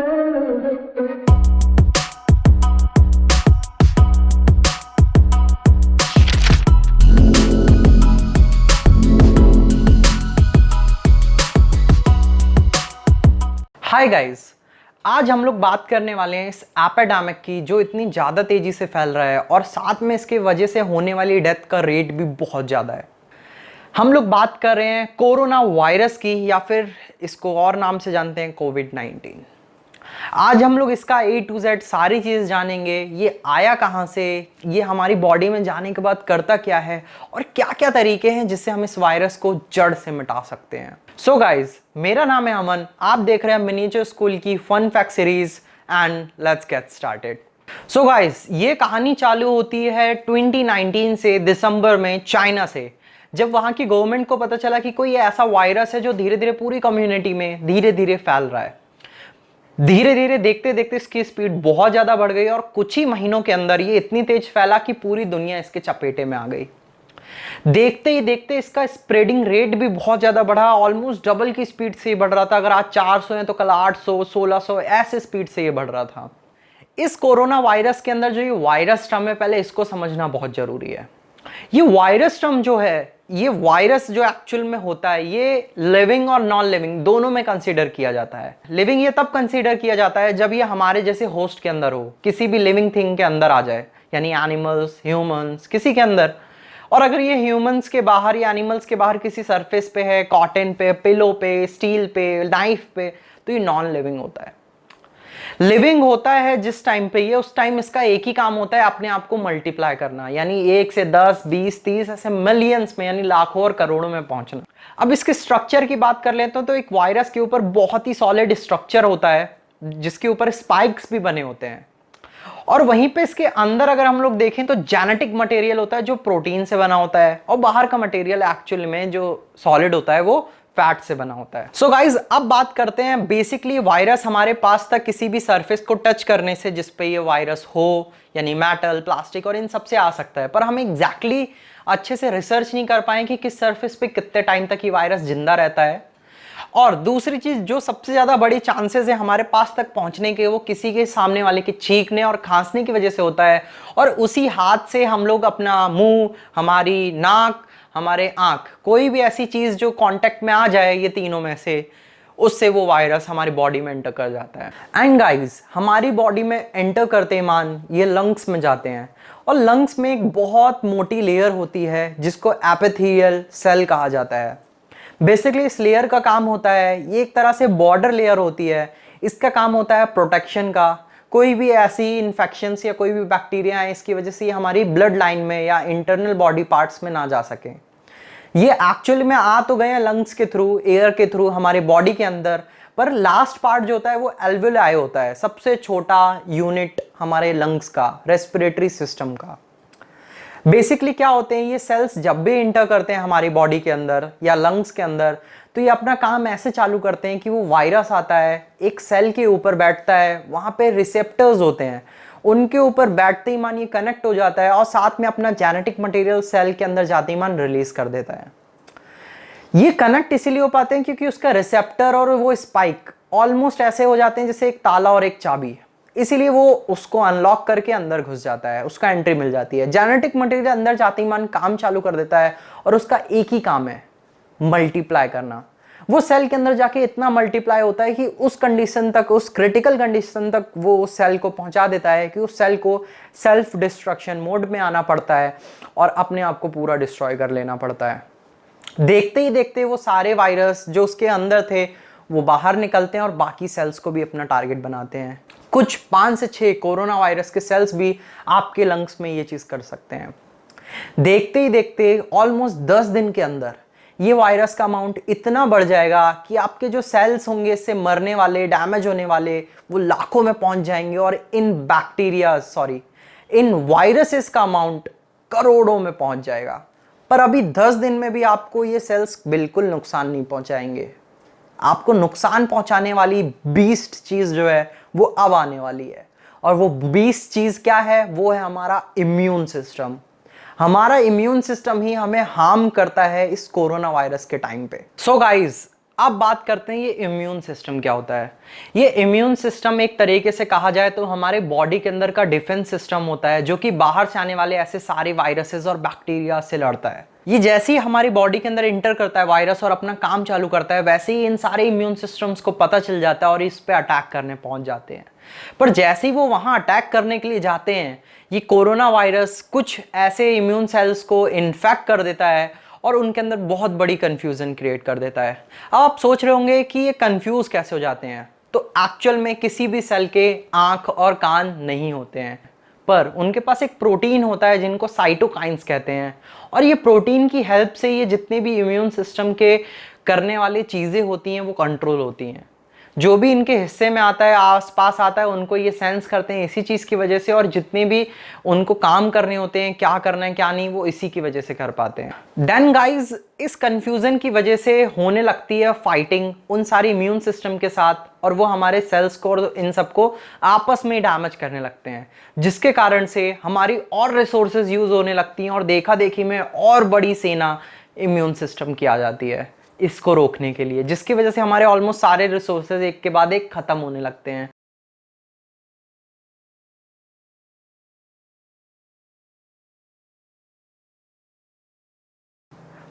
Hi guys, आज हम लोग बात करने वाले हैं इस एपिडेमिक की जो इतनी ज़्यादा तेज़ी से फैल रहा है और साथ में इसके वजह से होने वाली डेथ का रेट भी बहुत ज़्यादा है। हम लोग बात कर रहे हैं कोरोना वायरस की, या फिर इसको और नाम से जानते हैं कोविड-19। आज हम लोग इसका A to Z सारी चीज़ जानेंगे। ये आया कहाँ से, ये हमारी बॉडी में जाने के बाद करता क्या है और क्या क्या तरीके हैं जिससे हम इस वायरस को जड़ से मिटा सकते हैं। सो गाइज, मेरा नाम है अमन, आप देख रहे हैं मिनिएचर स्कूल की fun fact series and let's get started. So guys, ये कहानी चालू होती है 2019 से दिसंबर में चाइना से, जब वहां की गवर्नमेंट को पता चला कि कोई ऐसा वायरस है जो धीरे धीरे पूरी कम्युनिटी में धीरे धीरे फैल रहा है। धीरे धीरे देखते देखते इसकी स्पीड बहुत ज्यादा बढ़ गई और कुछ ही महीनों के अंदर ये इतनी तेज फैला कि पूरी दुनिया इसके चपेटे में आ गई। देखते ही देखते इसका स्प्रेडिंग रेट भी बहुत ज्यादा बढ़ा, ऑलमोस्ट डबल की स्पीड से बढ़ रहा था। अगर आज 400 है तो कल 800, 1600 ऐसे स्पीड से ये बढ़ रहा था। इस कोरोना वायरस के अंदर जो ये वायरस टर्म है, पहले इसको समझना बहुत जरूरी है। ये वायरस टर्म जो है, ये वायरस जो एक्चुअल में होता है, ये लिविंग और नॉन लिविंग दोनों में कंसीडर किया जाता है। लिविंग ये तब कंसीडर किया जाता है जब ये हमारे जैसे होस्ट के अंदर हो, किसी भी लिविंग थिंग के अंदर आ जाए, यानी एनिमल्स, ह्यूमंस, किसी के अंदर। और अगर ये ह्यूमंस के बाहर या एनिमल्स के बाहर किसी सरफेस पे है, कॉटन पे, पिलो पे, स्टील पे, नाइफ पे, तो ये नॉन लिविंग होता है। लिविंग होता है जिस टाइम पे ये, उस टाइम इसका एक ही काम होता है, अपने आप को मल्टीप्लाई करना, यानी 1 से 10, 20, 30 ऐसे मिलियंस में, यानी लाखों और करोड़ों में पहुंचना। अब इसके स्ट्रक्चर की बात कर लेते हैं तो एक वायरस के ऊपर बहुत ही सॉलिड स्ट्रक्चर होता है जिसके ऊपर स्पाइक्स भी बने होते हैं। और वहीं पे इसके अंदर अगर हम लोग देखें तो जेनेटिक मटेरियल होता है जो प्रोटीन से बना होता है, और बाहर का मटेरियल एक्चुअल में जो सॉलिड होता है वो फैट से बना होता है। सो गाइज, अब बात करते हैं बेसिकली वायरस हमारे पास तक किसी भी सरफेस को टच करने से जिस पे ये वायरस हो, यानी मेटल, प्लास्टिक और इन सब से आ सकता है। पर हम एग्जैक्टली अच्छे से रिसर्च नहीं कर पाए कि किस सरफेस पे कितने टाइम तक ये वायरस जिंदा रहता है। और दूसरी चीज जो सबसे ज्यादा बड़ी चांसेस है हमारे पास तक पहुंचने के, वो किसी के सामने वाले के छींकने और खांसने की वजह से होता है। और उसी हाथ से हम लोग अपना मुंह, हमारी नाक, हमारे आंख, कोई भी ऐसी चीज जो कांटेक्ट में आ जाए ये तीनों में से, उससे वो वायरस हमारी बॉडी में एंटर कर जाता है। एंड गाइस, हमारी बॉडी में एंटर करते ही मान ये लंग्स में जाते हैं, और लंग्स में एक बहुत मोटी लेयर होती है जिसको एपिथेलियल सेल कहा जाता है। बेसिकली इस लेयर का काम होता है, ये एक तरह से बॉर्डर लेयर होती है, इसका काम होता है प्रोटेक्शन का। कोई भी ऐसी इन्फेक्शंस या कोई भी बैक्टीरिया है, इसकी वजह से ये हमारी ब्लड लाइन में या इंटरनल बॉडी पार्ट्स में ना जा सके। ये एक्चुअली में आ तो गए हैं लंग्स के थ्रू, एयर के थ्रू हमारे बॉडी के अंदर, पर लास्ट पार्ट जो होता है वो एल्वेओलाई होता है, सबसे छोटा यूनिट हमारे लंग्स का, रेस्पिरेटरी सिस्टम का। बेसिकली क्या होते हैं, ये सेल्स जब भी इंटर करते हैं हमारी बॉडी के अंदर या लंग्स के अंदर, तो ये अपना काम ऐसे चालू करते हैं कि वो वायरस आता है, एक सेल के ऊपर बैठता है, वहां पे रिसेप्टर्स होते हैं, उनके ऊपर बैठते ही मान ये कनेक्ट हो जाता है और साथ में अपना जेनेटिक मटेरियल सेल के अंदर जाते ही मान रिलीज कर देता है। ये कनेक्ट इसीलिए हो पाते हैं क्योंकि उसका रिसेप्टर और वो स्पाइक ऑलमोस्ट ऐसे हो जाते हैं जैसे एक ताला और एक चाबी, इसीलिए वो उसको अनलॉक करके अंदर घुस जाता है, उसका एंट्री मिल जाती है। जेनेटिक मटेरियल अंदर जाते ही मान काम चालू कर देता है और उसका एक ही काम है, मल्टीप्लाई करना। वो सेल के अंदर जाके इतना मल्टीप्लाई होता है कि उस कंडीशन तक, उस क्रिटिकल कंडीशन तक वो उस सेल को पहुंचा देता है कि उस सेल को सेल्फ डिस्ट्रक्शन मोड में आना पड़ता है और अपने आप को पूरा डिस्ट्रॉय कर लेना पड़ता है। देखते ही देखते वो सारे वायरस जो उसके अंदर थे वो बाहर निकलते हैं और बाकी सेल्स को भी अपना टारगेट बनाते हैं। कुछ 5 से 6 कोरोना वायरस के सेल्स भी आपके लंग्स में ये चीज कर सकते हैं। देखते ही देखते ऑलमोस्ट 10 दिन के अंदर ये वायरस का अमाउंट इतना बढ़ जाएगा कि आपके जो सेल्स होंगे इससे मरने वाले, डैमेज होने वाले, वो लाखों में पहुंच जाएंगे और इन वायरसेस का अमाउंट करोड़ों में पहुंच जाएगा। पर अभी 10 दिन में भी आपको ये सेल्स बिल्कुल नुकसान नहीं पहुंचाएंगे। आपको नुकसान पहुंचाने वाली बीस्ट चीज जो है वो अब आने वाली है, और वो बीस्ट चीज क्या है, वो है हमारा इम्यून सिस्टम। हमारा इम्यून सिस्टम ही हमें हार्म करता है इस कोरोना वायरस के टाइम पे। सो गाइस, अब बात करते हैं ये इम्यून सिस्टम क्या होता है। ये इम्यून सिस्टम एक तरीके से कहा जाए तो हमारे बॉडी के अंदर का डिफेंस सिस्टम होता है, जो कि बाहर से आने वाले ऐसे सारे वायरसेस और बैक्टीरिया से लड़ता है। ये जैसे ही हमारी बॉडी के अंदर इंटर करता है वायरस और अपना काम चालू करता है, वैसे ही इन सारे इम्यून सिस्टम्स को पता चल जाता है और इस पे अटैक करने पहुंच जाते हैं। पर जैसे ही वो वहां अटैक करने के लिए जाते हैं, ये कोरोना वायरस कुछ ऐसे इम्यून सेल्स को इन्फेक्ट कर देता है और उनके अंदर बहुत बड़ी कंफ्यूजन क्रिएट कर देता है। अब आप सोच रहे होंगे कि ये कंफ्यूज कैसे हो जाते हैं। तो एक्चुअल में किसी भी सेल के आंख और कान नहीं होते हैं, पर उनके पास एक प्रोटीन होता है जिनको साइटोकाइंस कहते हैं। और ये प्रोटीन की हेल्प से ये जितने भी इम्यून सिस्टम के करने वाली चीज़ें होती हैं वो कंट्रोल होती हैं। जो भी इनके हिस्से में आता है, आसपास आता है, उनको ये सेंस करते हैं इसी चीज़ की वजह से, और जितने भी उनको काम करने होते हैं, क्या करना है क्या नहीं, वो इसी की वजह से कर पाते हैं। देन गाइज, इस कंफ्यूजन की वजह से होने लगती है फाइटिंग उन सारी इम्यून सिस्टम के साथ, और वो हमारे सेल्स को और इन सबको आपस में डैमेज करने लगते हैं, जिसके कारण से हमारी और रिसोर्सेज यूज होने लगती हैं और देखा देखी में और बड़ी सेना इम्यून सिस्टम की आ जाती है इसको रोकने के लिए, जिसकी वजह से हमारे ऑलमोस्ट सारे रिसोर्सेज एक के बाद एक खत्म होने लगते हैं।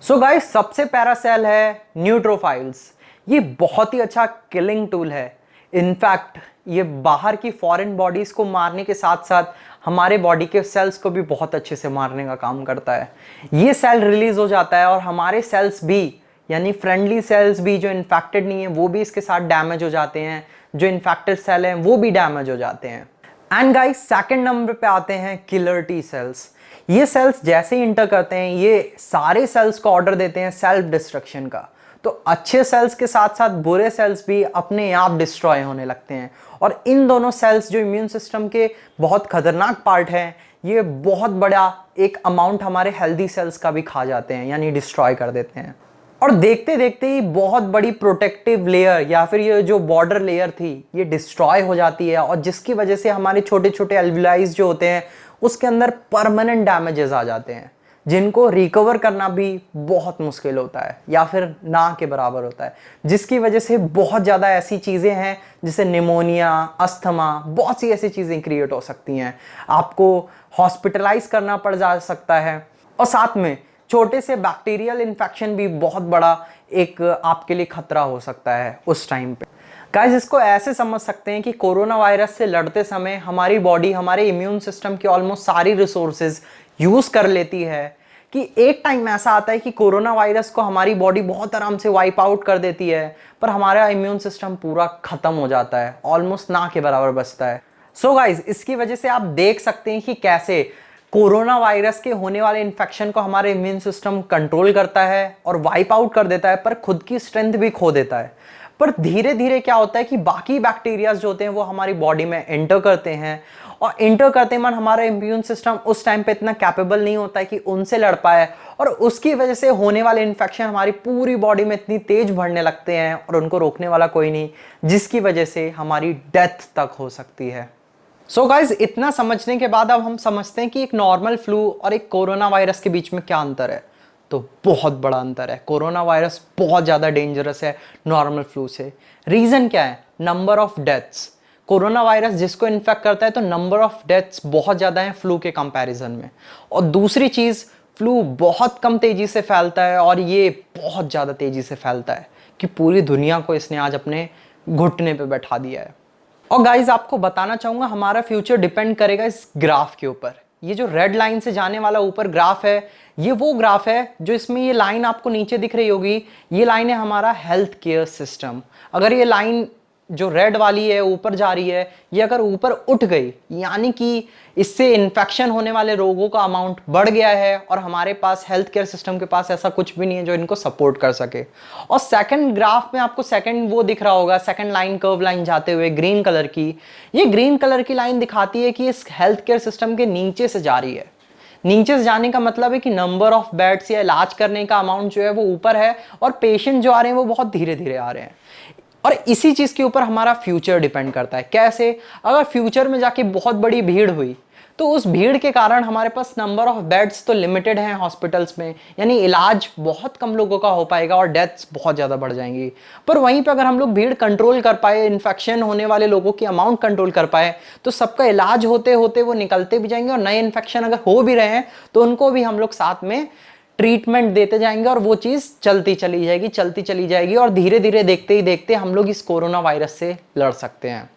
सो गाइस, सबसे प्यारा सेल है न्यूट्रोफाइल्स। ये बहुत ही अच्छा किलिंग टूल है। इनफैक्ट ये बाहर की फॉरेन बॉडीज को मारने के साथ साथ हमारे बॉडी के सेल्स को भी बहुत अच्छे से मारने का काम करता है। ये सेल रिलीज हो जाता है और हमारे सेल्स भी, यानी फ्रेंडली सेल्स भी जो इन्फेक्टेड नहीं है वो भी इसके साथ डैमेज हो जाते हैं, जो इन्फेक्टेड सेल हैं वो भी डैमेज हो जाते हैं। एंड गाइस, सेकंड नंबर पे आते हैं किलर टी सेल्स। ये सेल्स जैसे ही इंटर करते हैं, ये सारे सेल्स को ऑर्डर देते हैं सेल्फ डिस्ट्रक्शन का। तो अच्छे सेल्स के साथ साथ बुरे सेल्स भी अपने आप डिस्ट्रॉय होने लगते हैं, और इन दोनों सेल्स जो इम्यून सिस्टम के बहुत खतरनाक पार्ट हैं, ये बहुत बड़ा एक अमाउंट हमारे हेल्दी सेल्स का भी खा जाते हैं, यानी डिस्ट्रॉय कर देते हैं। और देखते देखते ही बहुत बड़ी प्रोटेक्टिव लेयर या फिर ये जो बॉर्डर लेयर थी ये डिस्ट्रॉय हो जाती है, और जिसकी वजह से हमारे छोटे छोटे एल्विलाइज जो होते हैं उसके अंदर परमानेंट डैमेजेस आ जाते हैं, जिनको रिकवर करना भी बहुत मुश्किल होता है या फिर ना के बराबर होता है, जिसकी वजह से बहुत ज़्यादा ऐसी चीज़ें हैं जैसे निमोनिया, अस्थमा, बहुत सी ऐसी चीज़ें क्रिएट हो सकती हैं। आपको हॉस्पिटलाइज करना पड़ जा सकता है, और साथ में छोटे से बैक्टीरियल इन्फेक्शन भी बहुत बड़ा एक आपके लिए खतरा हो सकता है उस टाइम पे। गाइस, इसको ऐसे समझ सकते हैं कि कोरोना वायरस से लड़ते समय हमारी बॉडी हमारे इम्यून सिस्टम की ऑलमोस्ट सारी रिसोर्सेज यूज कर लेती है, कि एक टाइम ऐसा आता है कि कोरोना वायरस को हमारी बॉडी बहुत आराम से वाइप आउट कर देती है, पर हमारा इम्यून सिस्टम पूरा खत्म हो जाता है, ऑलमोस्ट ना के बराबर बचता है। सो गाइस, इसकी वजह से आप देख सकते हैं कि कैसे कोरोना वायरस के होने वाले इन्फेक्शन को हमारे इम्यून सिस्टम कंट्रोल करता है और वाइप आउट कर देता है, पर खुद की स्ट्रेंथ भी खो देता है। पर धीरे धीरे क्या होता है कि बाकी बैक्टीरिया जो होते हैं वो हमारी बॉडी में एंटर करते हैं, और एंटर करते मन हमारा इम्यून सिस्टम उस टाइम पे इतना कैपेबल नहीं होता है कि उनसे लड़ पाए, और उसकी वजह से होने वाले इन्फेक्शन हमारी पूरी बॉडी में इतनी तेज बढ़ने लगते हैं और उनको रोकने वाला कोई नहीं, जिसकी वजह से हमारी डेथ तक हो सकती है। सो गाइज, इतना समझने के बाद अब हम समझते हैं कि एक नॉर्मल फ्लू और एक कोरोना वायरस के बीच में क्या अंतर है। तो बहुत बड़ा अंतर है। कोरोना वायरस बहुत ज़्यादा डेंजरस है नॉर्मल फ्लू से। रीज़न क्या है? Number of deaths. Corona virus जिसको इन्फेक्ट करता है तो नंबर ऑफ डेथ्स बहुत ज़्यादा है फ्लू के कंपैरिजन में। और दूसरी चीज़, फ्लू बहुत कम तेज़ी से फैलता है, और ये बहुत ज़्यादा तेज़ी से फैलता है कि पूरी दुनिया को इसने आज अपने घुटने पे बैठा दिया है। और गाइज, आपको बताना चाहूँगा, हमारा फ्यूचर डिपेंड करेगा इस ग्राफ के ऊपर। ये जो रेड लाइन से जाने वाला ऊपर ग्राफ है, ये वो ग्राफ है जो इसमें ये लाइन आपको नीचे दिख रही होगी, ये लाइन है हमारा हेल्थ केयर सिस्टम। अगर ये लाइन जो रेड वाली है ऊपर जा रही है, ये अगर ऊपर उठ गई, यानी कि इससे इन्फेक्शन होने वाले रोगों का अमाउंट बढ़ गया है, और हमारे पास हेल्थ केयर सिस्टम के पास ऐसा कुछ भी नहीं है जो इनको सपोर्ट कर सके। और सेकंड ग्राफ में आपको सेकंड वो दिख रहा होगा, सेकंड लाइन, कर्व लाइन जाते हुए ग्रीन कलर की। ये ग्रीन कलर की लाइन दिखाती है कि इस हेल्थ केयर सिस्टम के नीचे से जा रही है। नीचे से जाने का मतलब है कि नंबर ऑफ बेड्स या इलाज करने का अमाउंट जो है वो ऊपर है, और पेशेंट जो आ रहे हैं वो बहुत धीरे धीरे आ रहे हैं। और इसी चीज के ऊपर हमारा फ्यूचर डिपेंड करता है। कैसे? अगर फ्यूचर में जाके बहुत बड़ी भीड़ हुई तो उस भीड़ के कारण हमारे पास नंबर ऑफ बेड्स तो लिमिटेड हैं हॉस्पिटल्स में, यानी इलाज बहुत कम लोगों का हो पाएगा और डेथ्स बहुत ज़्यादा बढ़ जाएंगी। पर वहीं पे अगर हम लोग भीड़ कंट्रोल कर पाए, इन्फेक्शन होने वाले लोगों की अमाउंट कंट्रोल कर पाए, तो सबका इलाज होते होते वो निकलते भी जाएंगे, और नए इन्फेक्शन अगर हो भी रहे हैं तो उनको भी हम लोग साथ में ट्रीटमेंट देते जाएंगे, और वो चीज़ चलती चली जाएगी, और धीरे धीरे देखते ही देखते हम लोग इस कोरोना वायरस से लड़ सकते हैं।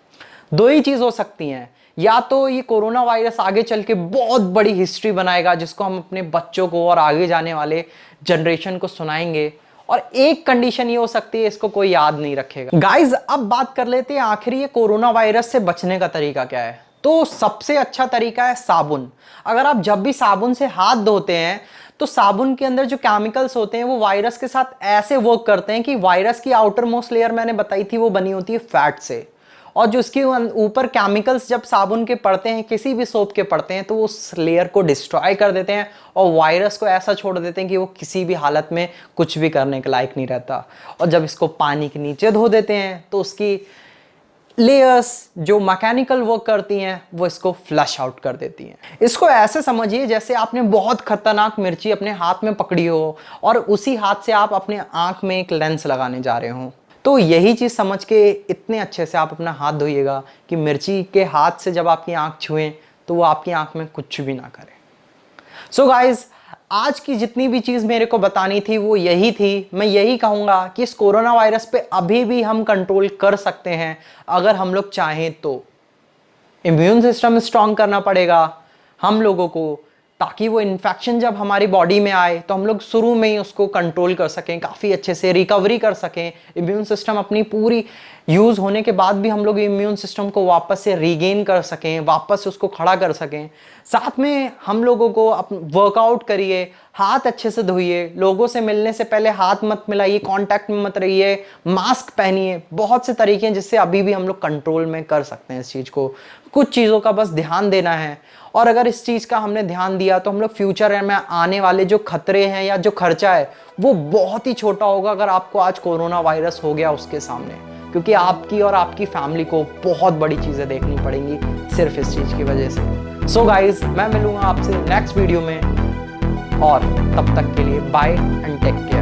दो ही चीज़ हो सकती हैं, या तो ये कोरोना वायरस आगे चल के बहुत बड़ी हिस्ट्री बनाएगा जिसको हम अपने बच्चों को और आगे जाने वाले जनरेशन को सुनाएंगे, और एक कंडीशन ये हो सकती है इसको कोई याद नहीं रखेगा। गाइज, अब बात कर लेते हैं आखिर ये कोरोना वायरस से बचने का तरीका क्या है। तो सबसे अच्छा तरीका है साबुन। अगर आप जब भी साबुन से हाथ धोते हैं तो साबुन के अंदर जो केमिकल्स होते हैं वो वायरस के साथ ऐसे वर्क करते हैं कि वायरस की आउटर मोस्ट लेयर मैंने बताई थी वो बनी होती है फैट से, और जो इसके ऊपर केमिकल्स जब साबुन के पड़ते हैं, किसी भी सोप के पड़ते हैं, तो वो उस लेयर को डिस्ट्रॉय कर देते हैं और वायरस को ऐसा छोड़ देते हैं कि वो किसी भी हालत में कुछ भी करने के लायक नहीं रहता। और जब इसको पानी के नीचे धो देते हैं तो उसकी लेयर्स जो मैकेनिकल वर्क करती हैं वो इसको फ्लश आउट कर देती हैं। इसको ऐसे समझिए जैसे आपने बहुत खतरनाक मिर्ची अपने हाथ में पकड़ी हो और उसी हाथ से आप अपने आंख में एक लेंस लगाने जा रहे हो। तो यही चीज़ समझ के इतने अच्छे से आप अपना हाथ धोइएगा कि मिर्ची के हाथ से जब आपकी आंख छुएं तो वो आपकी आंख में कुछ भी ना करे। सो गाइज, आज की जितनी भी चीज़ मेरे को बतानी थी वो यही थी। मैं यही कहूँगा कि इस कोरोना वायरस पे अभी भी हम कंट्रोल कर सकते हैं अगर हम लोग चाहें तो। इम्यून सिस्टम स्ट्रांग करना पड़ेगा हम लोगों को, ताकि वो इन्फेक्शन जब हमारी बॉडी में आए तो हम लोग शुरू में ही उसको कंट्रोल कर सकें, काफ़ी अच्छे से रिकवरी कर सकें। इम्यून सिस्टम अपनी पूरी यूज़ होने के बाद भी हम लोग इम्यून सिस्टम को वापस से रीगेन कर सकें, वापस उसको खड़ा कर सकें। साथ में हम लोगों को वर्कआउट करिए, हाथ अच्छे से धोइए, लोगों से मिलने से पहले हाथ मत मिलाइए, कांटेक्ट में मत रहिए, मास्क पहनिए। बहुत से तरीके हैं जिससे अभी भी हम लोग कंट्रोल में कर सकते हैं इस चीज़ को। कुछ चीज़ों का बस ध्यान देना है, और अगर इस चीज़ का हमने ध्यान दिया तो हम लोग फ्यूचर में आने वाले जो खतरे हैं या जो खर्चा है वो बहुत ही छोटा होगा अगर आपको आज कोरोना वायरस हो गया उसके सामने, क्योंकि आपकी और आपकी फैमिली को बहुत बड़ी चीज़ें देखनी पड़ेंगी सिर्फ इस चीज़ की वजह से। सो गाइज, मैं मिलूंगा आपसे नेक्स्ट वीडियो में, और तब तक के लिए बाय एंड टेक केयर।